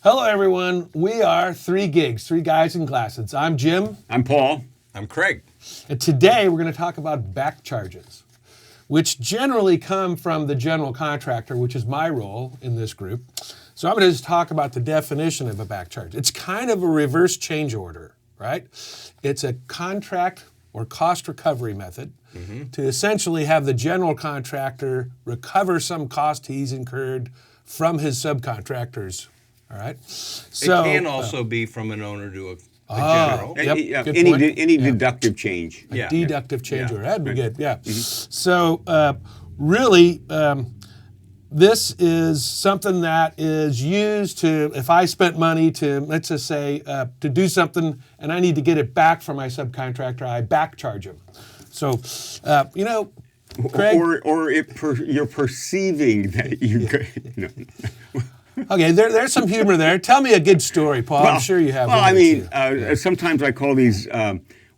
Hello, everyone. We are Three Gigs, Three Guys in Glasses. I'm Jim. I'm Paul. I'm Craig. And today we're going to talk about back charges, which generally come from the general contractor, which is my role in this group. So I'm going to just talk about the definition of a back charge. It's kind of a reverse change order, right? It's a contract or cost recovery method to essentially have the general contractor recover some cost he's incurred from his subcontractors. All right. So, it can also be from an owner to a general. Yep, good Any point. deductive change. Yeah. Deductive change Yeah. order. That'd be good. Yeah. So really, this is something that is used to, if I spent money to, let's just say, to do something and I need to get it back from my subcontractor, I back charge him. So, Craig. Or you're perceiving that you Okay, there's some humor there. Tell me a good story, Paul. I'm sure you have. Well, one I mean, too. sometimes I call these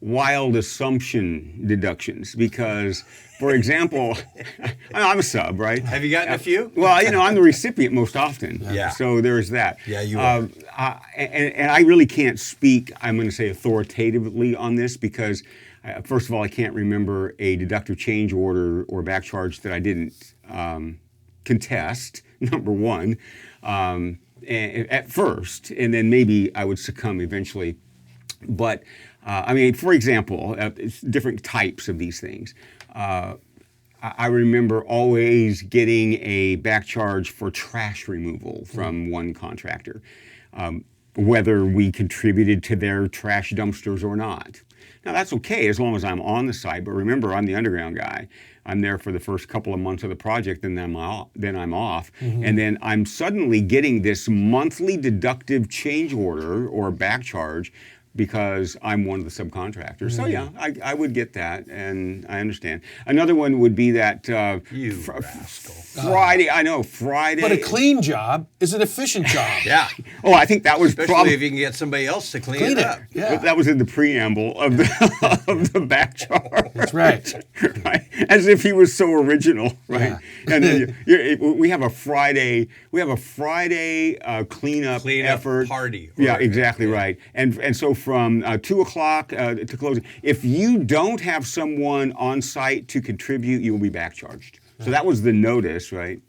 wild assumption deductions because, for example, I'm a sub, right? Have you gotten a few? Well, I'm the recipient most often. Yeah. So there's that. Yeah, you are. And I really can't speak, I'm going to say authoritatively on this because, first of all, I can't remember a deductive change order or back charge that I didn't contest, number one. At first, and then maybe I would succumb eventually. But, for example, different types of these things. I remember always getting a back charge for trash removal from one contractor, whether we contributed to their trash dumpsters or not. Now, that's okay as long as I'm on the site, but remember, I'm the underground guy. I'm there for the first couple of months of the project, and then I'm off. And then I'm suddenly getting this monthly deductive change order or back charge because I'm one of the subcontractors. So yeah, I would get that, and I understand. Another one would be that rascal. Friday. I know Friday. But a clean job is an efficient job. Yeah. Oh, I think that was Especially if you can get somebody else to clean it up. Yeah. That was in the preamble of the of the back charge. That's right. Right, as if he was so original, right? Yeah. And then we have a Friday. We have a Friday cleanup effort party. Yeah, exactly right. And so from 2 o'clock to closing, if you don't have someone on site to contribute, you will be back charged. So that was the notice, right?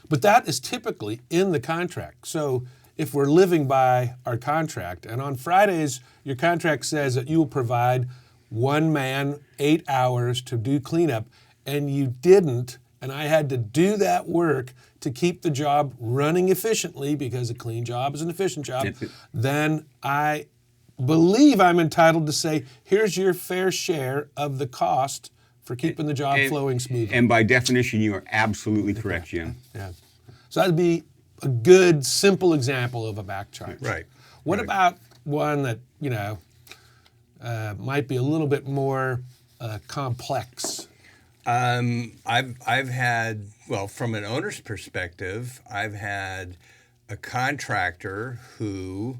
But that is typically in the contract. So if we're living by our contract, and on Fridays, your contract says that you will provide one man 8 hours to do cleanup, and you didn't, and I had to do that work to keep the job running efficiently because a clean job is an efficient job, then I believe I'm entitled to say, here's your fair share of the cost for keeping the job flowing smoothly. And by definition, you are absolutely correct, Jim. Yeah. So that'd be a good, simple example of a back charge. Right. What about one that, might be a little bit more complex? I've had, from an owner's perspective, I've had a contractor who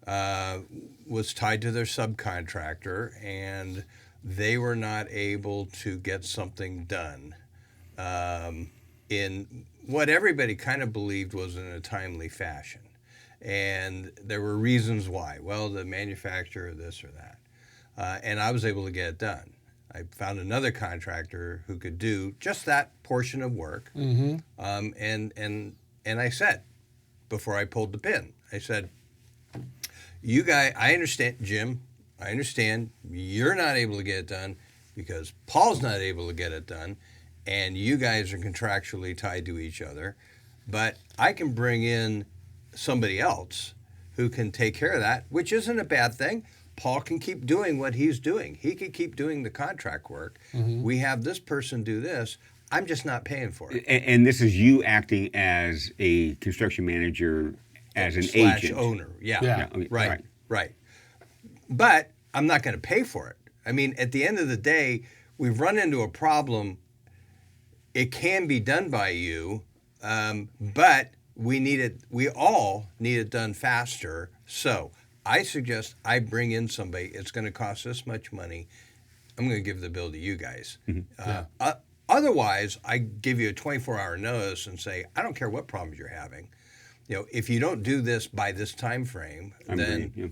was tied to their subcontractor, and they were not able to get something done in what everybody kind of believed was in a timely fashion. And there were reasons why. Well, the manufacturer, this or that. And I was able to get it done. I found another contractor who could do just that portion of work. And I said, before I pulled the pin, I said, you guys, I understand, Jim, I understand you're not able to get it done because Paul's not able to get it done, and you guys are contractually tied to each other, but I can bring in somebody else who can take care of that, which isn't a bad thing. Paul can keep doing what he's doing. He can keep doing the contract work. We have this person do this. I'm just not paying for it. And this is you acting as a construction manager, as an agent. /owner. Yeah. Right. But I'm not going to pay for it. I mean, at the end of the day, we've run into a problem. It can be done by you, but we all need it done faster. So I suggest I bring in somebody. It's going to cost this much money. I'm going to give the bill to you guys. Otherwise, I give you a 24-hour notice and say, I don't care what problems you're having. if you don't do this by this time frame, then yeah.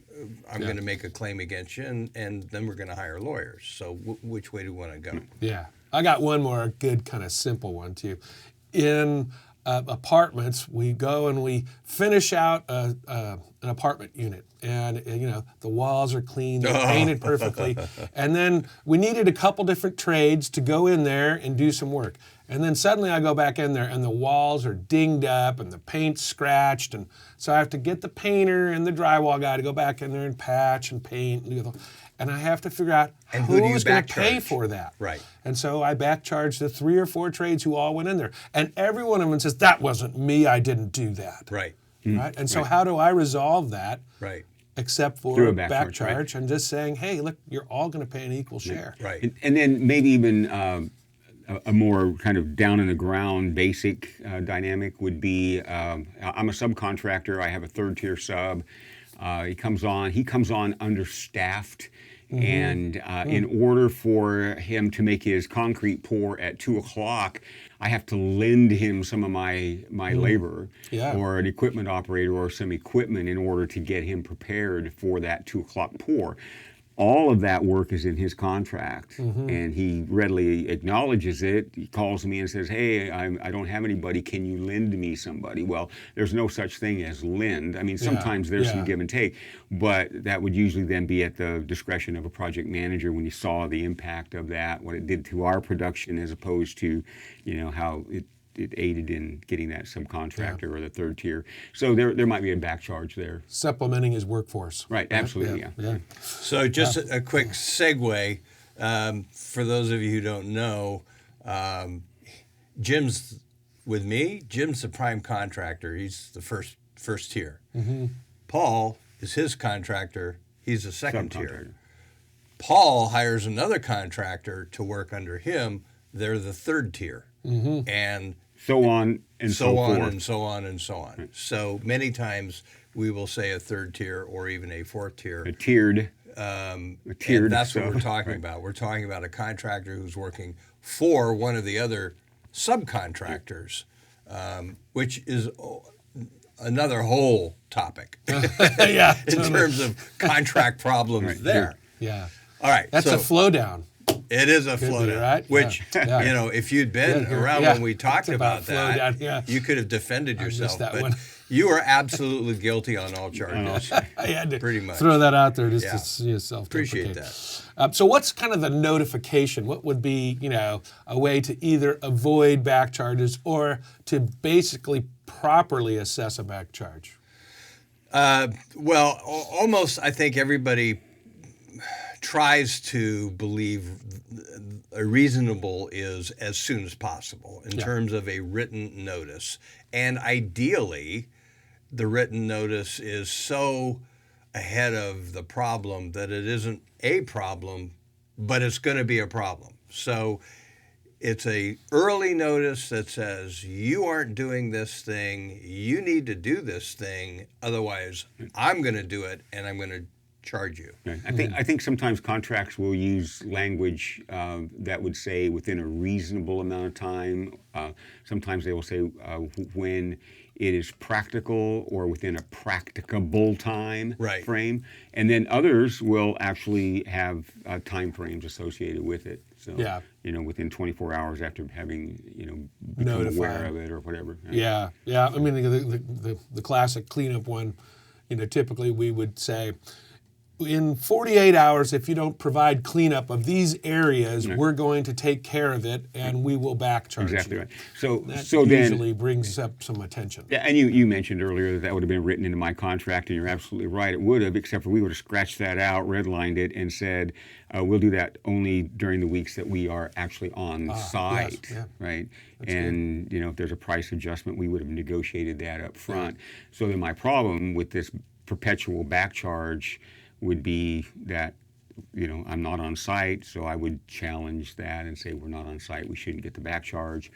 I'm going to make a claim against you, and then we're going to hire lawyers. So which way do we want to go? Yeah. I got one more good kind of simple one too. In apartments, we go and we finish out an apartment unit, and the walls are clean, they're painted perfectly, and then we needed a couple different trades to go in there and do some work. And then suddenly I go back in there and the walls are dinged up and the paint's scratched, and so I have to get the painter and the drywall guy to go back in there and patch and paint and I have to figure out And who do you who's going to back pay charge? for that. Right. And so I back charged the 3 or 4 trades who all went in there, and every one of them says, "That wasn't me. I didn't do that." Right. Right. And so how do I resolve that? Right. Except for Through a back back charge, charge, and just saying, "Hey, look, you're all going to pay an equal share." Right. And then maybe even a more kind of down in the ground basic dynamic would be I'm a subcontractor. I have a 3rd-tier sub. He comes on understaffed. And in order for him to make his concrete pour at 2 o'clock, I have to lend him some of my labor or an equipment operator or some equipment in order to get him prepared for that 2 o'clock pour. All of that work is in his contract, and he readily acknowledges it. He calls me and says, "Hey, I don't have anybody. Can you lend me somebody?" Well, there's no such thing as lend. I mean, sometimes there's some give and take, but that would usually then be at the discretion of a project manager when you saw the impact of that, what it did to our production as opposed to, how it aided in getting that subcontractor or the 3rd tier. So there might be a back charge there. Supplementing his workworkforce. Right, absolutely, yeah. So just a quick segue, for those of you who don't know, Jim's with me. Jim's the prime contractor. He's the first tier. Paul is his contractor. He's the second tier. Paul hires another contractor to work under him. They're the 3rd tier. And so on and so on forth. and so on and so on. Right. So many times we will say a 3rd tier or even a 4th tier. A tiered. And that's what we're talking about. We're talking about a contractor who's working for one of the other subcontractors, which is another whole topic in terms of contract problems there. Yeah. All right. That's a flow down. It is a flow down, right? which, if you'd been around when we talked about that, you could have defended yourself. But you are absolutely guilty on all charges. I had to pretty much throw that out there just to self-deprecate. Appreciate that. So what's kind of the notification? What would be, a way to either avoid back charges or to basically properly assess a back charge? Well, almost I think everybody tries to believe a reasonable is as soon as possible in terms of a written notice. And ideally, the written notice is so ahead of the problem that it isn't a problem, but it's going to be a problem. So it's a early notice that says, you aren't doing this thing, you need to do this thing, otherwise I'm going to do it and I'm going to charge you. Right. I think sometimes contracts will use language that would say within a reasonable amount of time. Sometimes they will say when it is practical or within a practicable time frame. And then others will actually have time frames associated with it. So, within 24 hours after having, become aware of it or whatever. Yeah. I mean, the classic cleanup one, typically we would say, in 48 hours, if you don't provide cleanup of these areas, we're going to take care of it, and we will back charge exactly you. Right. So that then usually brings up some attention. Yeah, and you mentioned earlier that would have been written into my contract, and you're absolutely right. It would have, except for we would have scratched that out, redlined it, and said we'll do that only during the weeks that we are actually on site, right? That's and good. If there's a price adjustment, we would have negotiated that up front. So then my problem with this perpetual back charge would be that, I'm not on site, so I would challenge that and say we're not on site, we shouldn't get the back charge,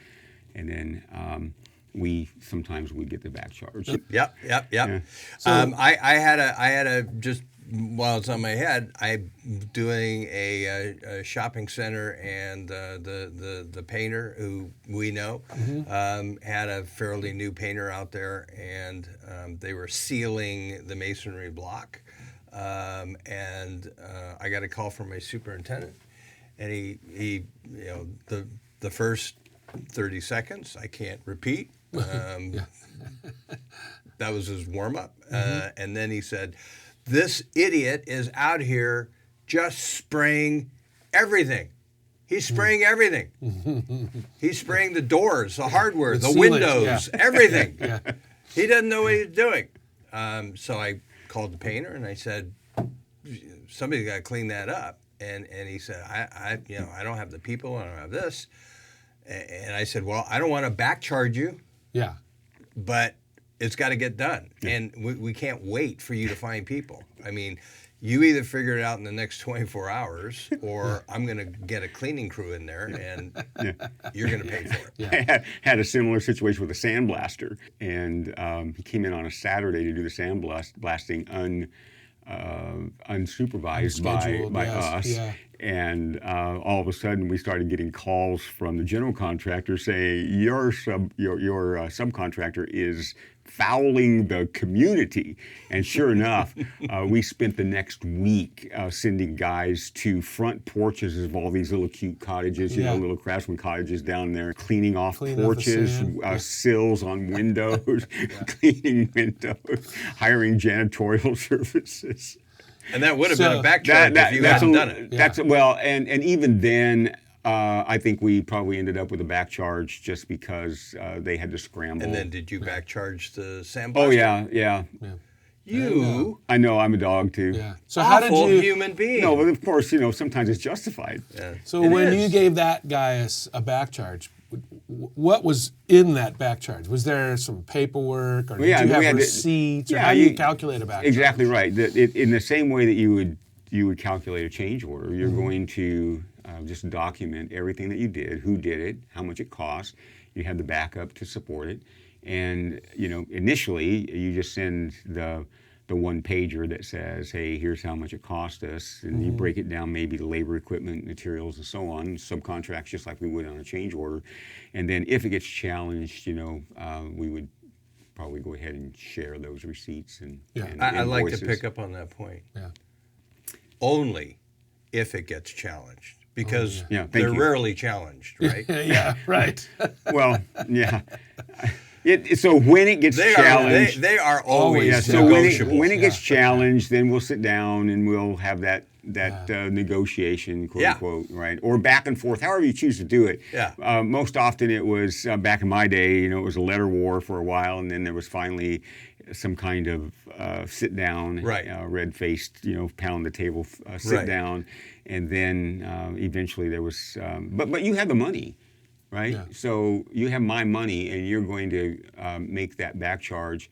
and then we sometimes would get the back charge. Yep. Yeah. So, I had a just while it's on my head, I'm doing a shopping center, and the painter who we know had a fairly new painter out there, and they were sealing the masonry block, and I got a call from my superintendent, and he the first 30 seconds I can't repeat. That was his warm-up. And then he said, this idiot is out here just spraying everything. He's spraying everything. He's spraying the doors, the hardware, the windows, everything. He doesn't know what he's doing. So I called the painter and I said, somebody's got to clean that up. And he said, I don't have the people, I don't have this. And I said, well, I don't want to back charge you. Yeah. But it's got to get done. And we can't wait for you to find people. I mean, you either figure it out in the next 24 hours or I'm going to get a cleaning crew in there and you're going to pay for it. I had a similar situation with a sandblaster. And he came in on a Saturday to do the sandblasting unsupervised by us. Yeah. And all of a sudden, we started getting calls from the general contractor saying, your subcontractor is fouling the community. And sure enough, we spent the next week sending guys to front porches of all these little cute cottages, little craftsman cottages down there, cleaning off porches, sills on windows, cleaning windows, hiring janitorial services. And that would have been a back charge if you hadn't done it. Well, and even then, I think we probably ended up with a back charge just because they had to scramble. And then did you back charge the sandblaster? Oh, yeah. You? I know, I'm a dog too. Yeah. So how did you? Human being. No, but of course, sometimes it's justified. Yeah. So when you gave that guy a back charge, what was in that back charge? Was there some paperwork, or did you have receipts, or how do you calculate a back charge? Exactly right. In the same way that you would calculate a change order, you're going to just document everything that you did, who did it, how much it cost. You have the backup to support it, and initially you just send the one pager that says, hey, here's how much it cost us, and you break it down, maybe the labor, equipment, materials, and so on, subcontracts, just like we would on a change order. And then if it gets challenged, we would probably go ahead and share those receipts and I'd like to pick up on that point. Yeah. Only if it gets challenged, because they're rarely challenged, right? Yeah, right. Well, yeah. So when it gets challenged, they are always so negotiable. when it gets challenged, then we'll sit down and we'll have that negotiation, quote unquote, right? Or back and forth, however you choose to do it. Yeah. Most often it was back in my day, it was a letter war for a while, and then there was finally some kind of sit down, red-faced, pound the table, sit down, and then eventually there was. But you had the money. Right, so you have my money, and you're going to make that back charge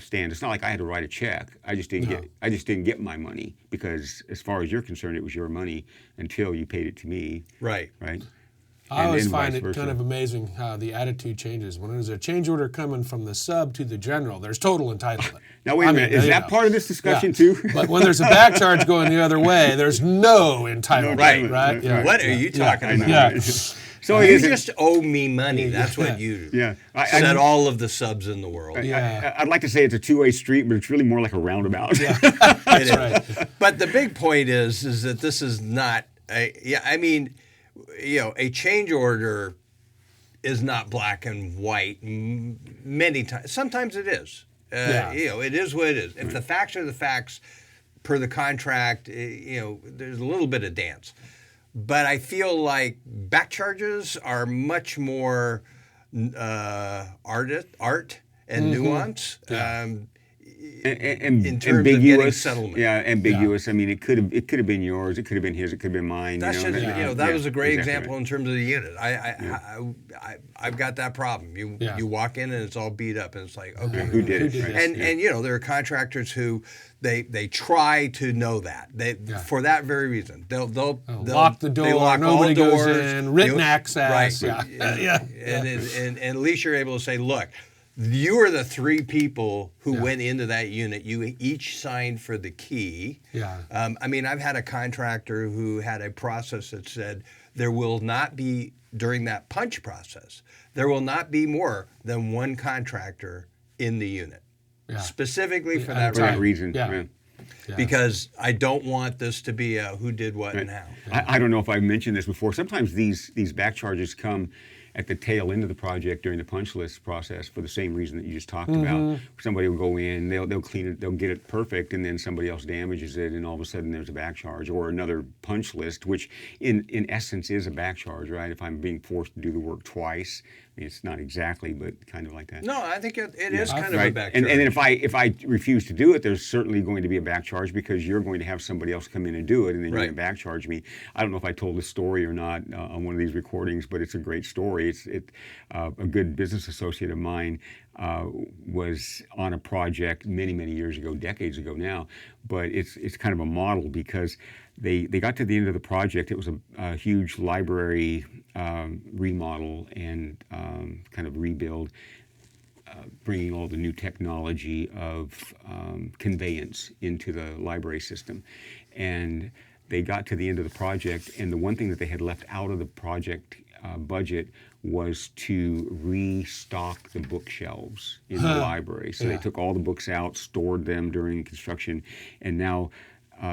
stand. It's not like I had to write a check. I just didn't get my money, because as far as you're concerned, it was your money until you paid it to me. Right. I always find it kind of amazing how the attitude changes. When there's a change order coming from the sub to the general, there's total entitlement. Now wait a minute, is that part of this discussion too? But when there's a back charge going the other way, there's no entitlement. Right. Yeah. What are you talking about? Yeah. So you just owe me money. That's what you said. All of the subs in the world. I'd like to say it's a two-way street, but it's really more like a roundabout. Yeah, it is. Right. But the big point is that this is not. A change order is not black and white. Many times, sometimes it is. It is what it is. If the facts are the facts, per the contract, there's a little bit of dance. But I feel like back charges are much more art and nuance. In terms ambiguous, of getting settlement. Yeah, ambiguous. I mean, it could have been yours. It could have been his. It could have been mine. That's that was a great example in terms of the unit. I've got that problem. You walk in and it's all beat up, and it's like, okay, who did it? And there are contractors who they try to know that for that very reason. They'll lock the door. They lock nobody all doors, goes in. Written access. Right. And at least you're able to say, look, You are the three people who went into that unit. You each signed for the key. Yeah. I mean, I've had a contractor who had a process that said there will not be, during that punch process, there will not be more than one contractor in the unit. Yeah. Specifically for At that a For that time. reason. Yeah. Yeah. Yeah. Because I don't want this to be a who did what and how. I don't know if I've mentioned this before. Sometimes these back charges come at the tail end of the project during the punch list process for the same reason that you just talked about. Somebody will go in, they'll clean it, they'll get it perfect, and then somebody else damages it, and all of a sudden there's a back charge or another punch list, which in essence is a back charge, right? If I'm being forced to do the work twice, I mean, it's not exactly, but kind of like that. No, I think it is kind of a Right. back And charge. then if I refuse to do it, there's certainly going to be a back charge because you're going to have somebody else come in and do it, and then you're Right. going to back charge me. I don't know if I told this story or not on one of these recordings, but it's a great story. A good business associate of mine was on a project many years ago, decades ago now, but it's kind of a model because they got to the end of the project. It was a huge library remodel and kind of rebuild, bringing all the new technology of conveyance into the library system. And they got to the end of the project, and the one thing that they had left out of the project budget was to restock the bookshelves in the library. So they took all the books out, stored them during construction, and now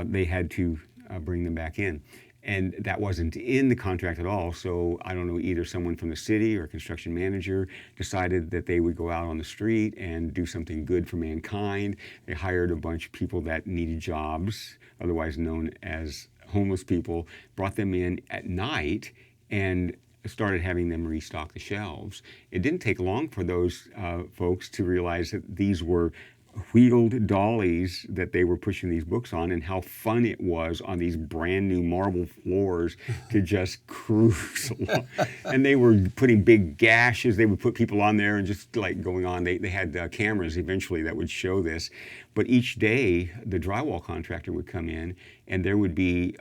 they had to bring them back in. And that wasn't in the contract at all. So I don't know, either someone from the city or a construction manager decided that they would go out on the street and do something good for mankind. They hired a bunch of people that needed jobs, otherwise known as homeless people, brought them in at night and started having them restock the shelves. It didn't take long for those folks to realize that these were wheeled dollies that they were pushing these books on, and how fun it was on these brand new marble floors to just cruise along. And they were putting big gashes. They would put people on there and just like going on. They had cameras eventually that would show this. But each day, the drywall contractor would come in, and there would be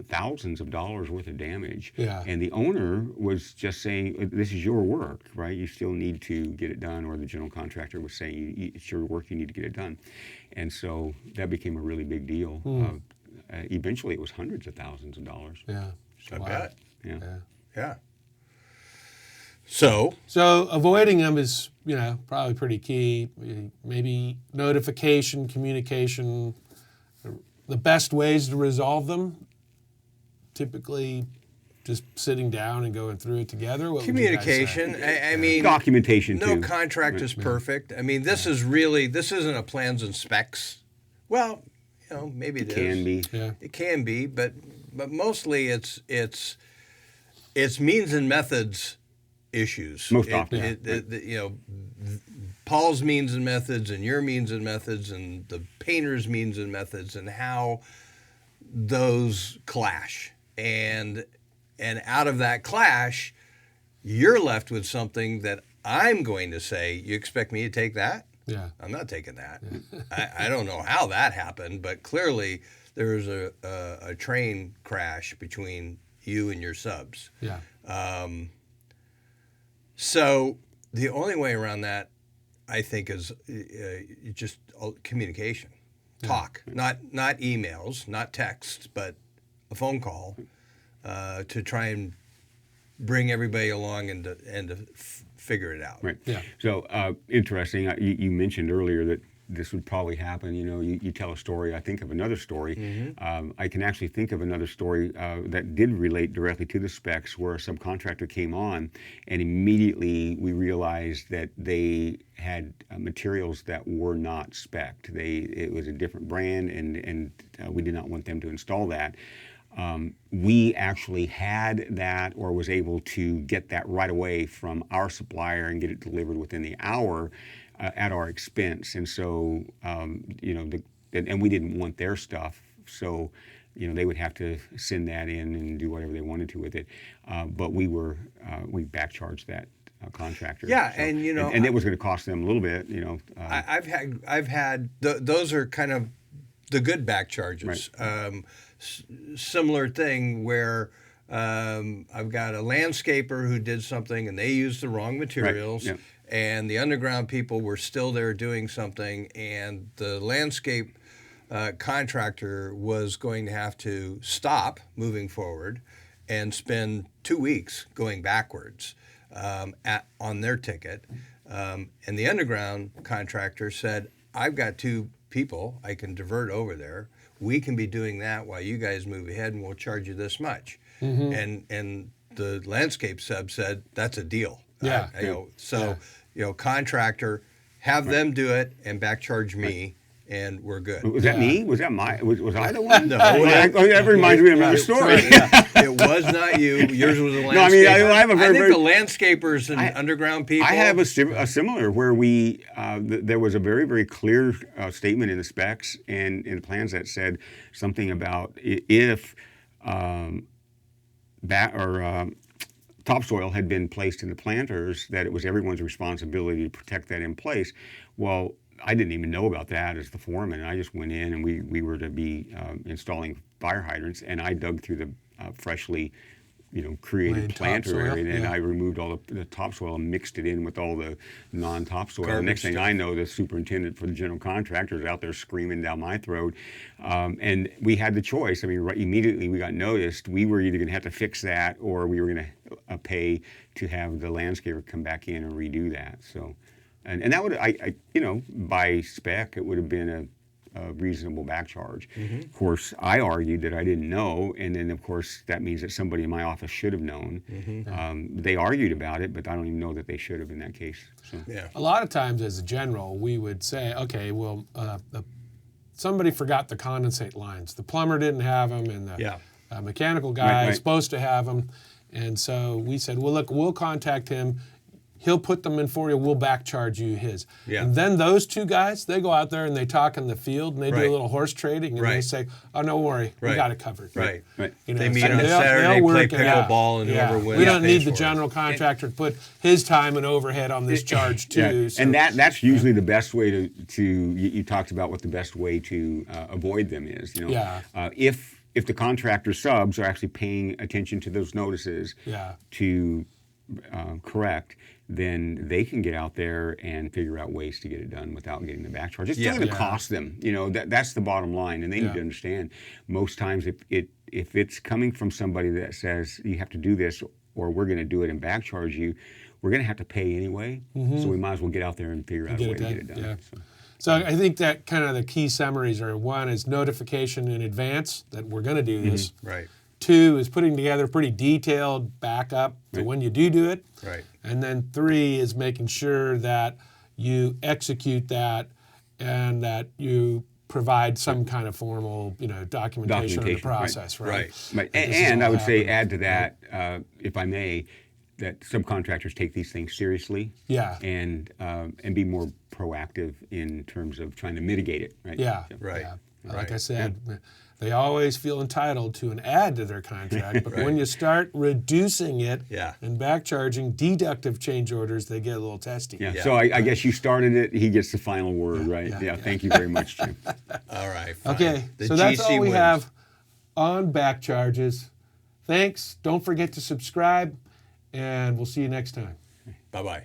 thousands of dollars worth of damage. Yeah. And the owner was just saying, this is your work, right? You still need to get it done. Or the general contractor was saying, it's your work, you need to get it done. And so that became a really big deal. Eventually, it was hundreds of thousands of dollars. Yeah. I Wow. bet. Yeah. Yeah. So, avoiding them is, probably pretty key. Maybe notification, communication. The best ways to resolve them, typically just sitting down and going through it together. What would you guys say? communication, I mean, Documentation, no too. contract is perfect. I mean, this isn't a plans and specs. Well, maybe it is. Can be. Yeah. It can be, but mostly it's means and methods issues. Most often. Paul's means and methods and your means and methods and the painter's means and methods and how those clash. And out of that clash, you're left with something that I'm going to say, you expect me to take that? Yeah. I'm not taking that. I don't know how that happened, but clearly there was a train crash between you and your subs. Yeah. So the only way around that, I think, is just communication, talk, not emails, not text, but a phone call to try and bring everybody along and to figure it out. Right. Yeah. So interesting. You mentioned earlier that this would probably happen. You tell a story. I think of another story. I can actually think of another story that did relate directly to the specs, where a subcontractor came on, and immediately we realized that they had materials that were not spec'd. It was a different brand, and we did not want them to install that. We actually had that, or was able to get that right away from our supplier and get it delivered within the hour at our expense. And so, and we didn't want their stuff, so they would have to send that in and do whatever they wanted to with it. But we back charged that contractor. Yeah, so, and and it was going to cost them a little bit. I've had those are kind of the good back charges. Right. Similar thing where I've got a landscaper who did something and they used the wrong materials, Right. and the underground people were still there doing something, and the landscape contractor was going to have to stop moving forward and spend 2 weeks going backwards on their ticket. And the underground contractor said, I've got 2 people I can divert over there. We can be doing that while you guys move ahead, and we'll charge you this much. And the landscape sub said, that's a deal. Yeah. Contractor, have them do it and back charge me. And we're good. Was that me? Was that was I the one? No. That reminds me of another story. It was not you. Yours was a landscaper. No, I mean, I have a very, think the landscapers and underground people. I have a similar where there was a very, very clear statement in the specs and in the plans that said something about if topsoil had been placed in the planters, that it was everyone's responsibility to protect that in place. Well, I didn't even know about that as the foreman. I just went in and we were to be installing fire hydrants, and I dug through the freshly, created planter topsoil, area, and I removed all the topsoil and mixed it in with all the non-topsoil. The next thing I know, the superintendent for the general contractor is out there screaming down my throat, and we had the choice. I mean, right immediately we got noticed. We were either going to have to fix that, or we were going to pay to have the landscaper come back in and redo that. So. And that would, by spec, it would have been a reasonable back charge. Of course, I argued that I didn't know, and then, of course, that means that somebody in my office should have known. They argued about it, but I don't even know that they should have in that case. So. Yeah. A lot of times, as a general, we would say, okay, well, somebody forgot the condensate lines. The plumber didn't have them, and the mechanical guy is supposed to have them. And so we said, well, look, we'll contact him. He'll put them in for you. We'll back charge you his. Yeah. And then those 2 guys, they go out there and they talk in the field and they do a little horse trading and they say, "Oh, no worry, we got it covered." Right. They meet on Saturday, play pickleball, and whoever wins. We don't need the general contractor to put his time and overhead on this charge too. Yeah. So. And that's usually the best way to you talked about what the best way to avoid them is. If the contractor subs are actually paying attention to those notices to correct, then they can get out there and figure out ways to get it done without getting the back charge. It's going to cost them. That's the bottom line, and they need to understand. Most times, if it's coming from somebody that says you have to do this, or we're going to do it and back charge you, we're going to have to pay anyway. So we might as well get out there and figure out a way to get it done. Yeah. So I think that kind of the key summaries are: 1 is notification in advance that we're going to do this. Right. 2 is putting together a pretty detailed backup to when you do it. Right. And then 3 is making sure that you execute that and that you provide some kind of formal, documentation of the process. Right. And I would say add to that, if I may, that subcontractors take these things seriously. Yeah. And be more proactive in terms of trying to mitigate it. Right. Yeah. Right. Yeah. Like I said, they always feel entitled to an add to their contract, but when you start reducing it and back charging deductive change orders, they get a little testy. Yeah. So I guess you started it. He gets the final word, right? Yeah. Thank you very much, Jim. All right. Fine. Okay. The So that's GC all we wins. have on back charges. Thanks. Don't forget to subscribe, and we'll see you next time. Bye-bye.